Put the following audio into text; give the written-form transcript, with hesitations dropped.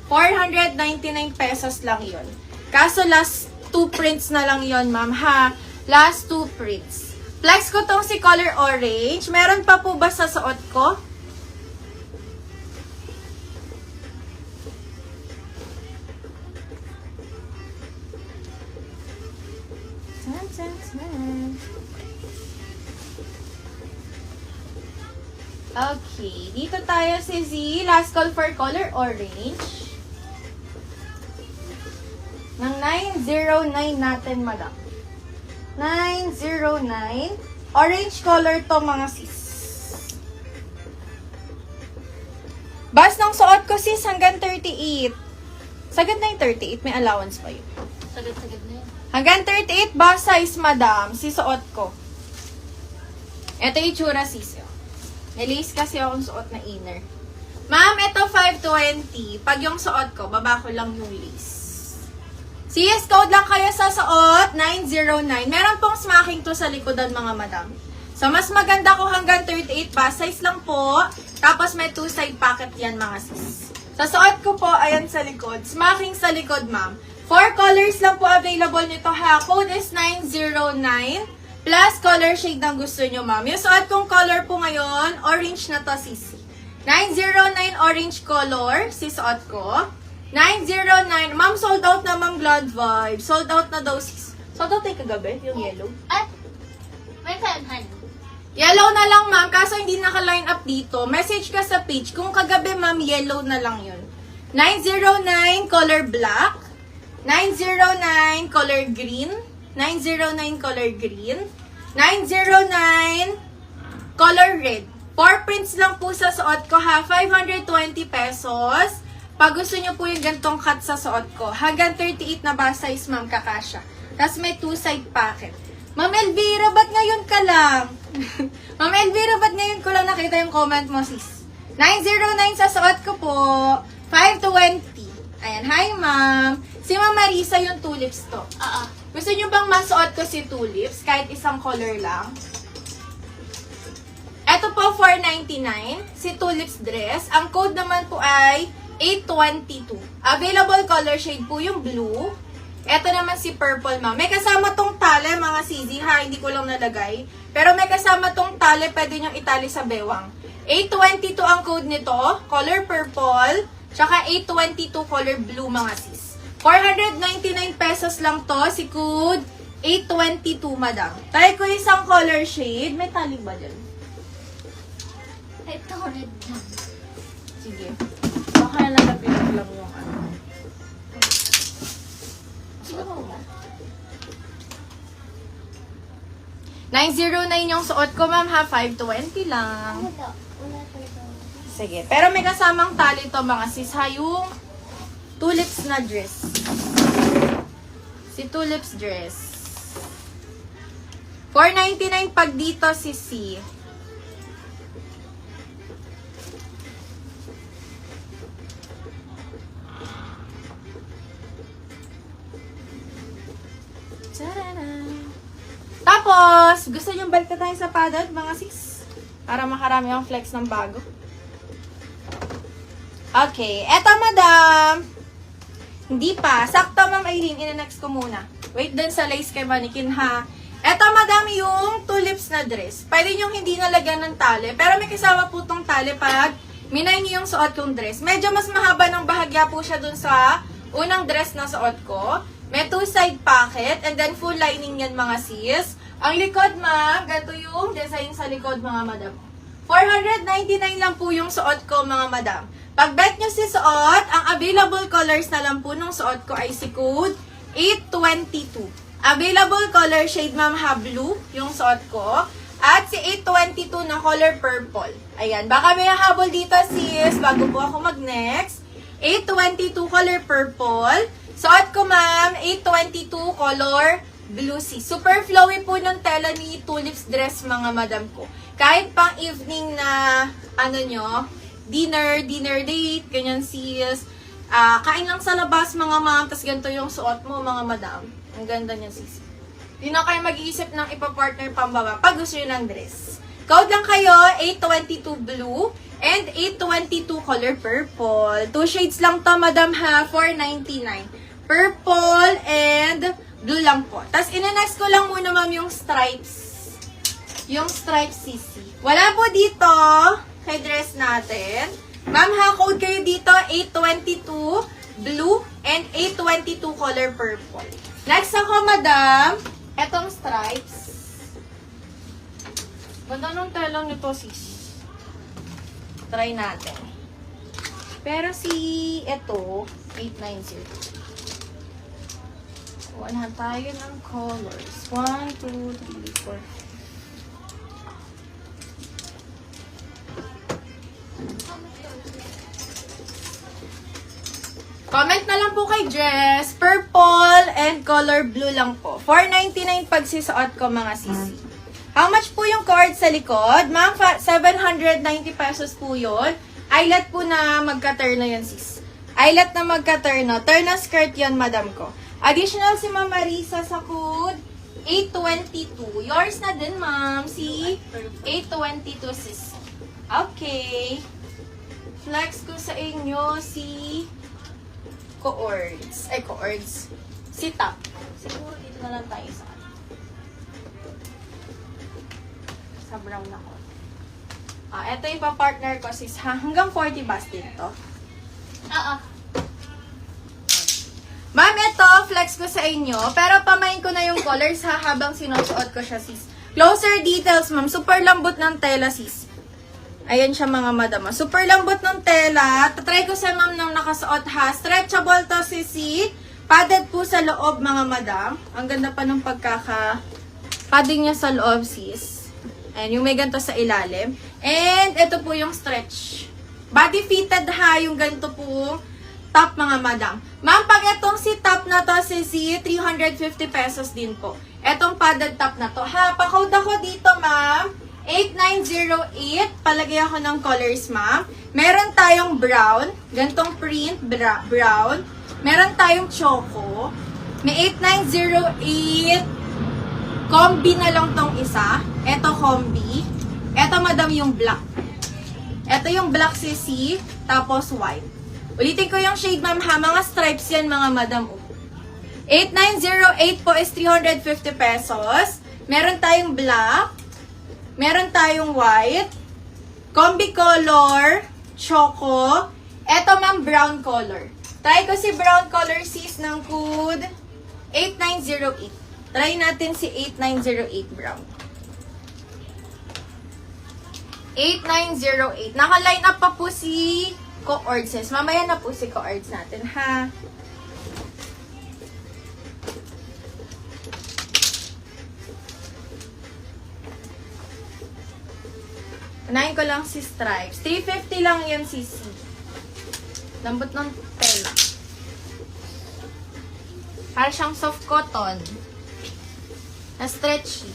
499 pesos lang yon. Kaso last 2 prints na lang yon, ma'am, ha? Last 2 prints. Flex ko tong si color orange. Meron pa po ba sa suot ko? Okay, dito tayo si Z. Last call for color orange. Ng 909 natin, madam. 909. Orange color to, mga sis. Bas ng suot ko, sis, hanggang 38. Sagad na yung 38. May allowance pa yun. Sagad-sagad na yun. Hanggang 38 bus size, madam. Si suot ko. Ito yung itsura, sis. May lace kasi akong suot na inner. Ma'am, ito 520. Pag yung suot ko, baba ko lang yung lace. CS code lang kayo sa suot, 909. Meron pong smacking to sa likodan, mga madam. So, mas maganda ko hanggang 38 bus size lang po. Tapos may 2 side pocket yan, mga sis. Sa suot ko po, ayan sa likod. Smacking sa likod, ma'am. 4 colors lang po available nito, ha. Code is 909. Plus color shade ng gusto nyo, ma'am. Yung suot kong color po ngayon, orange na to, sis. 909 orange color, si suot ko. 909. Ma'am, sold out na, ma'am, Glad Vibe. Sold out na daw, sis. Sold out tayo kagabi, yung yellow. Ay! May 500. Yellow na lang, ma'am. Kaso hindi naka-line up dito. Message ka sa page. Kung kagabi, ma'am, yellow na lang yun. 909 color black. 909 color green. 909 color green. 909 color red. 4 prints lang po sa suot ko, ha. 520 pesos. Pag gusto nyo po yung gantong cut sa suot ko, hanggang 38 na ba size, ma'am, kakasya. Tapos may 2 side pocket. Ma'am Elvira, ba't ngayon ka lang? Ma'am Elvira, ba't ngayon ko lang nakita yung comment mo, sis? 909 sa suot ko po. 520. Ayan, hi, ma'am. Si Ma'am Marisa yung tulips to. Gusto nyo bang masuot ko si tulips? Kahit isang color lang. Ito po, 499. Si tulips dress. Ang code naman po ay 822. Available color shade po yung blue. Ito naman si purple, ma'am. May kasama tong tali, mga CZ, ha. Hindi ko lang nalagay. Pero may kasama tong tali. Pwede nyong itali sa bewang. 822 ang code nito. Color purple. Tsaka 822 color blue, mga sis. 499 pesos lang to. Si code 822, madam. Try ko isang color shade. May tali ba dyan? Ito, red lang. Sige. Baka nalapit lang yung ano. Siguro ba? 909 yung suot ko, ma'am, ha. 520 lang. Wala. Wala talaga. Sige. Pero may kasamang tali to, mga sis, ha. Yung tulips na dress. Si tulips dress. 499 pag dito, si C. Tapos, gusto nyo balik tayo sa padad, mga sis? Para makarami ang flex ng bago. Okay. Eto, madam. Hindi pa. Sakto, ma'am Aileen. Ina-next ko muna. Wait din sa lace kay Manikin, ha. Eto, madam, yung tulips na dress. Pwede nyo hindi nalagyan ng tali. Pero may kasama po tong tali pag minay niyo yung suot kong dress. Medyo mas mahaba ng bahagya po siya dun sa unang dress na suot ko. May 2 side pocket, and then full lining yan, mga sis. Ang likod, ma'am, ganito yung design sa likod, mga madam. 499 lang po yung suot ko, mga madam. Pag bet nyo si suot, ang available colors na lang po nung suot ko ay si code 822. Available color shade, ma'am, ha, blue, yung suot ko. At si 822 na color purple. Ayan, baka may habol dito, sis, bago po ako mag-next. 822 color purple. Suot ko, ma'am, 822 color blue, sis. Super flowy po ng tela ni tulips dress, mga madam ko. Kahit pang evening na, ano nyo, dinner date, ganyan, sis. Kain lang sa labas, mga ma'am, tas ganito yung suot mo, mga madam. Ang ganda niya, sis. Di na kayo mag-iisip ng ipapartner pambaba pag gusto nyo ng dress. Code lang kayo, 822 blue and 822 color purple. 2 shades lang to, madam ha, 499. Purple and blue lang po. Tapos, ina-next ko lang muna, ma'am, yung stripes. Yung stripes CC. Wala po dito kay dress natin. Ma'am ha, code kayo dito, 822 blue and 822 color purple. Next ako, madam, etong stripes. Ganda nung telang nito, sis. Try natin. Pero si ito, 890. Kuha tayo ng colors. 1, 2, 3, 4. Comment na lang po kay Jess. Purple and color blue lang po. 499 pagsisuot ko, mga sisi. How much po yung cord sa likod? Ma'am, 790 pesos po yun. Eyelet po na magka-turn na yan, sis. Eyelet na magka-turn na. Turn na skirt yan, madam ko. Additional si Ma'am Marisa sa code 822. Yours na din, ma'am. Si 822, sis. Okay. Flex ko sa inyo si Coords. Ay, Coords. Si Top. Siguro dito na lang tayo sa brown na ko. Ito yung pa-partner ko, sis. Hanggang 40 bas din to. Oo. Ma'am, ito, flex ko sa inyo. Pero pamain ko na yung colors ha, habang sinusuot ko siya, sis. Closer details, ma'am. Super lambot ng tela, sis. Ayan siya, mga madama. Super lambot ng tela. Tatry ko sa ma'am nang nakasuot ha. Stretchable to, sisi. Padded po sa loob, mga madam. Ang ganda pa ng padding niya sa loob, sis. Ayan, yung may ganito sa ilalim. And ito po yung stretch. Body fitted ha, yung ganito po top, mga madam. Ma'am, pag itong si top na to, sisi, 350 pesos din po. Etong padded top na to. Ha, pa-code ako dito, ma'am. 8908. Palagay ako ng colors, ma'am. Meron tayong brown. Gantong print, brown. Meron tayong choco. May 8908. Combi na lang tong isa. Ito combi. Ito, madam, yung black. Ito yung black CC. Tapos white. Ulitin ko yung shade, ma'am, ha. Mga stripes yan, mga madam. 8908 po is 350 pesos. Meron tayong black. Meron tayong white, combi color, choco, eto, ma'am, brown color. Try ko si brown color, sis, ng code 8908. Try natin si 8908 brown. 8908. Naka-line up pa po si Coords, sis. Mamaya na po si Coords natin, ha? Unahin ko lang si stripes. 350 lang yan, CC. Lambot ng tela. Para siyang soft cotton. Na stretchy.